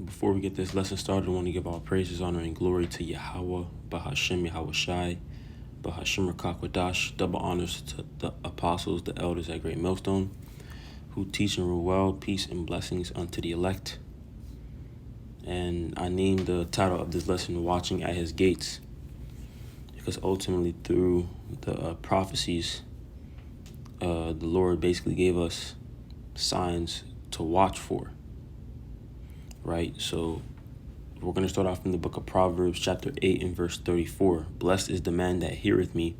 Before we get this lesson started, I want to give all praises, honor, and glory to Yahweh, Bahashem Yahweh Shai, Bahashem Rakakwadash. Double honors to the apostles, the elders at Great Millstone, who teach and rule well, peace and blessings unto the elect. And I named the title of this lesson, Watching at His Gates, because ultimately through the prophecies, the Lord basically gave us signs to watch for. Right, so we're going to start off in the book of Proverbs, chapter 8 and verse 34. Blessed is the man that heareth me,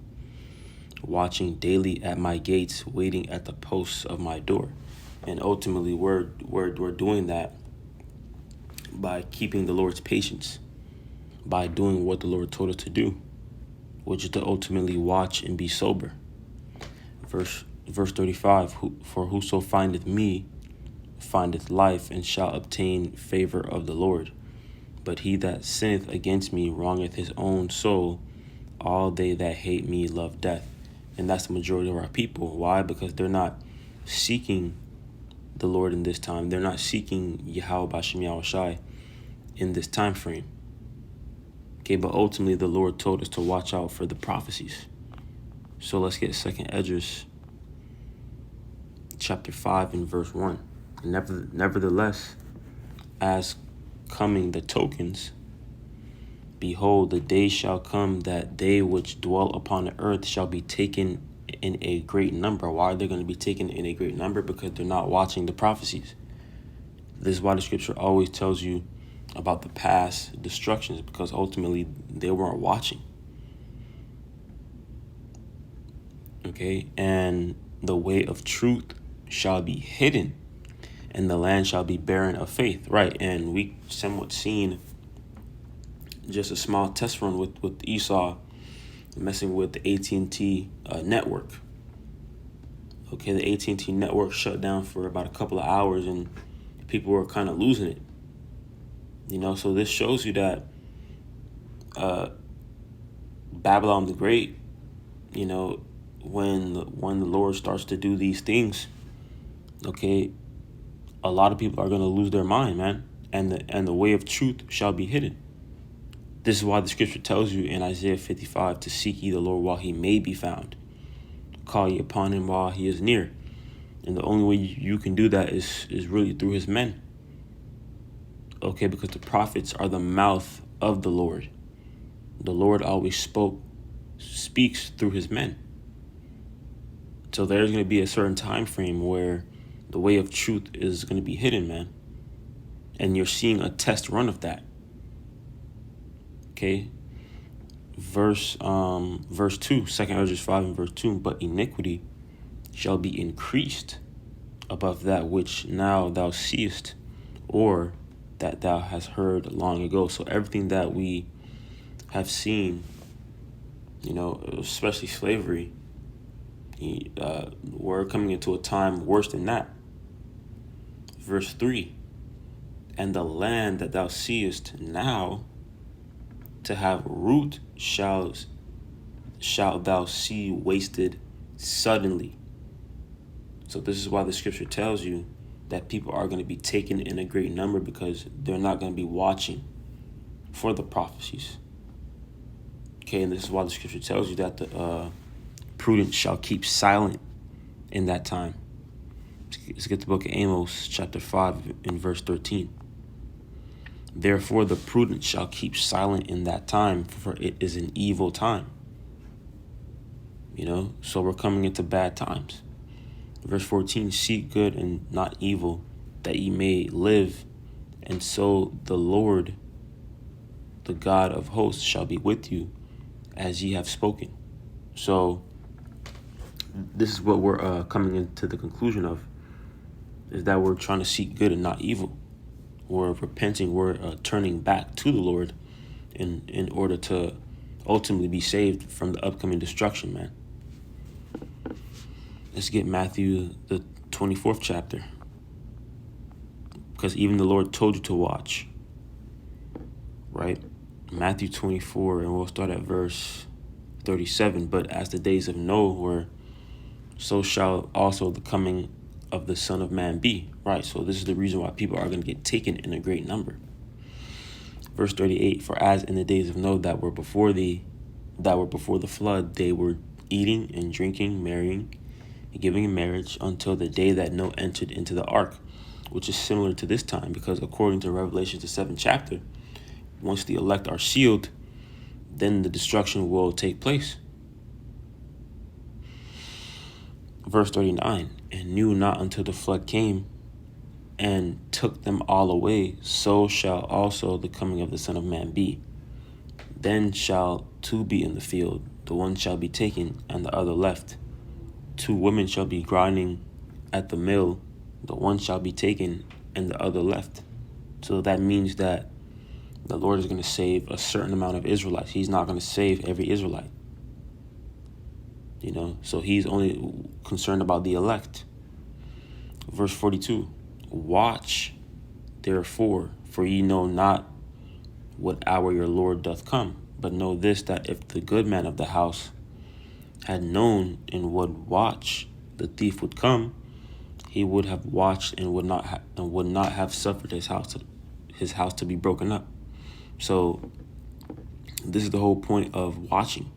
watching daily at my gates, waiting at the posts of my door. And ultimately, we're doing that by keeping the Lord's patience, by doing what the Lord told us to do, which is to ultimately watch and be sober. Verse 35, for whoso findeth me findeth life, and shall obtain favor of the Lord. But he that sinneth against me wrongeth his own soul. All they that hate me love death. And that's the majority of our people. Why? Because they're not seeking the Lord in this time. They're not seeking Yahweh Bashem Yahweh Shai in this time frame. Okay, but ultimately the Lord told us to watch out for the prophecies. So let's get 2nd Esdras chapter 5 and verse 1. Nevertheless, as coming the tokens, behold, the day shall come that they which dwell upon the earth shall be taken in a great number. Why are they going to be taken in a great number? Because they're not watching the prophecies. This is why the scripture always tells you about the past destructions, because ultimately they weren't watching. Okay, and the way of truth shall be hidden, and the land shall be barren of faith. Right, and we somewhat seen just a small test run with Esau messing with the AT&T network. Okay, the AT&T network shut down for about a couple of hours, and people were kind of losing it. You know, so this shows you that Babylon the Great, you know, when the Lord starts to do these things, okay, a lot of people are going to lose their mind, man. And the way of truth shall be hidden. This is why the scripture tells you in Isaiah 55 to seek ye the Lord while he may be found. Call ye upon him while he is near. And the only way you can do that is really through his men. Okay, because the prophets are the mouth of the Lord. The Lord always speaks through his men. So there's going to be a certain time frame where the way of truth is going to be hidden, man. And you're seeing a test run of that. Okay. Verse 2, 2nd Esdras 5 and verse 2. But iniquity shall be increased above that which now thou seest, or that thou hast heard long ago. So everything that we have seen, you know, especially slavery, we're coming into a time worse than that. Verse 3, and the land that thou seest now to have root shalt thou see wasted suddenly. So this is why the scripture tells you that people are going to be taken in a great number, because they're not going to be watching for the prophecies. Okay, and this is why the scripture tells you that the prudent shall keep silent in that time. Let's get the book of Amos, chapter 5, and verse 13. Therefore the prudent shall keep silent in that time, for it is an evil time. You know, so we're coming into bad times. Verse 14, seek good and not evil, that ye may live, and so the Lord, the God of hosts, shall be with you, as ye have spoken. So this is what we're coming into the conclusion of, is that we're trying to seek good and not evil. We're repenting, we're turning back to the Lord in order to ultimately be saved from the upcoming destruction, man. Let's get Matthew, the 24th chapter. Because even the Lord told you to watch. Right? Matthew 24, and we'll start at verse 37. But as the days of Noah were, so shall also the coming of the Son of Man be. Right, so this is the reason why people are going to get taken in a great number. Verse 38, for as in the days of Noah that were before the flood, they were eating and drinking, marrying, and giving in marriage until the day that Noah entered into the ark, which is similar to this time, because according to Revelation, the 7th chapter, once the elect are sealed, then the destruction will take place. Verse 39, and knew not until the flood came and took them all away, so shall also the coming of the Son of Man be. Then shall two be in the field, the one shall be taken and the other left. 2 women shall be grinding at the mill, the one shall be taken and the other left. So that means that the Lord is going to save a certain amount of Israelites. He's not going to save every Israelite. So he's only concerned about the elect. Verse 42, watch therefore, for ye know not what hour your Lord doth come. But know this, that if the good man of the house had known in what watch the thief would come, he would have watched and would not have suffered his house to be broken up. So this is the whole point of watching.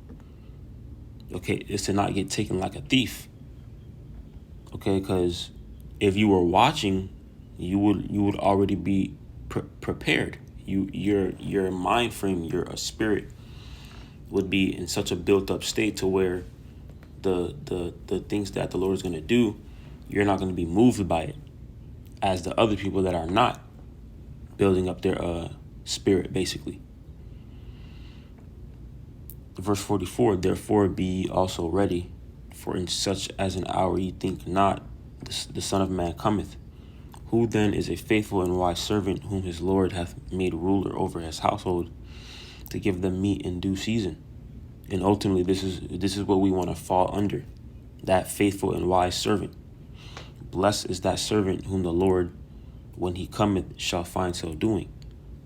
Okay, is to not get taken like a thief. Okay, because if you were watching, you would already be prepared. Your mind frame, your spirit would be in such a built up state to where the things that the Lord is going to do, you're not going to be moved by it, as the other people that are not building up their spirit, basically. Verse 44, therefore be also ready, for in such as an hour ye think not the Son of Man cometh. Who then is a faithful and wise servant, whom his Lord hath made ruler over his household, to give them meat in due season? And ultimately, this is what we want to fall under, that faithful and wise servant. Blessed is that servant whom the Lord, when he cometh, shall find so doing.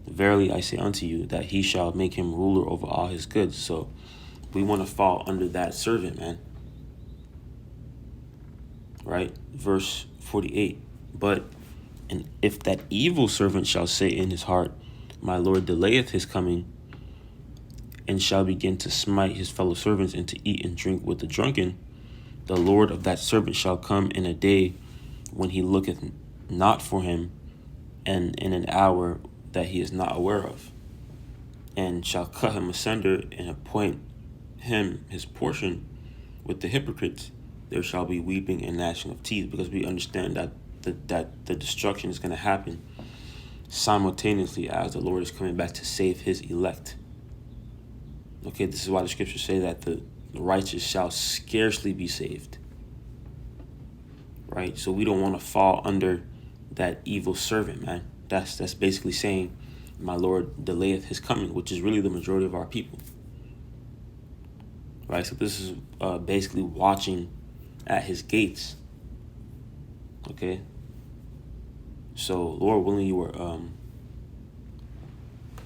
Verily I say unto you, that he shall make him ruler over all his goods. So we want to fall under that servant, man. Right? Verse 48. And if that evil servant shall say in his heart, my Lord delayeth his coming, and shall begin to smite his fellow servants, and to eat and drink with the drunken, the Lord of that servant shall come in a day when he looketh not for him, and in an hour that he is not aware of, and shall cut him asunder, and appoint him his portion with the hypocrites. There shall be weeping and gnashing of teeth, because we understand that the destruction is going to happen simultaneously as the Lord is coming back to save his elect. Okay, this is why the scriptures say that the righteous shall scarcely be saved. Right? So we don't want to fall under that evil servant, man. That's basically saying, my Lord delayeth his coming, which is really the majority of our people. Right? So this is basically watching at his gates. Okay? So, Lord willing, you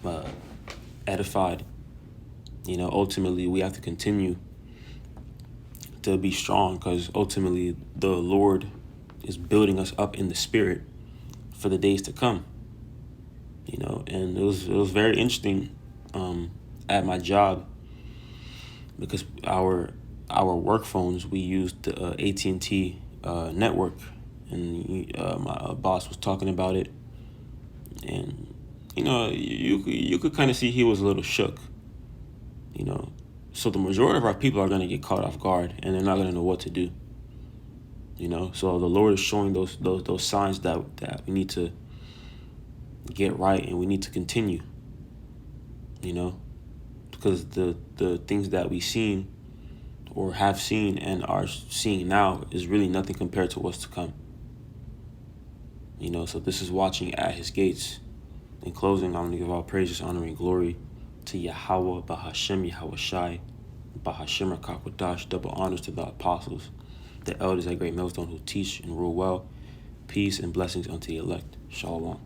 were edified. Ultimately, we have to continue to be strong, because ultimately the Lord is building us up in the spirit for the days to come. And it was very interesting at my job, because our work phones, we used the AT&T network, and my boss was talking about it, and you could kind of see he was a little shook. So the majority of our people are going to get caught off guard, and they're not going to know what to do. So the Lord is showing those signs that we need to get right, and we need to continue. Because the things that we've seen or have seen and are seeing now is really nothing compared to what's to come. So this is watching at his gates. In closing, I'm going to give all praises, honor, and glory to Yahweh, Bahashem, Yahweh Shai, Bahashem, Rakakwadash, double honors to the apostles, the elders at Great Millstone who teach and rule well. Peace and blessings unto the elect. Shalom.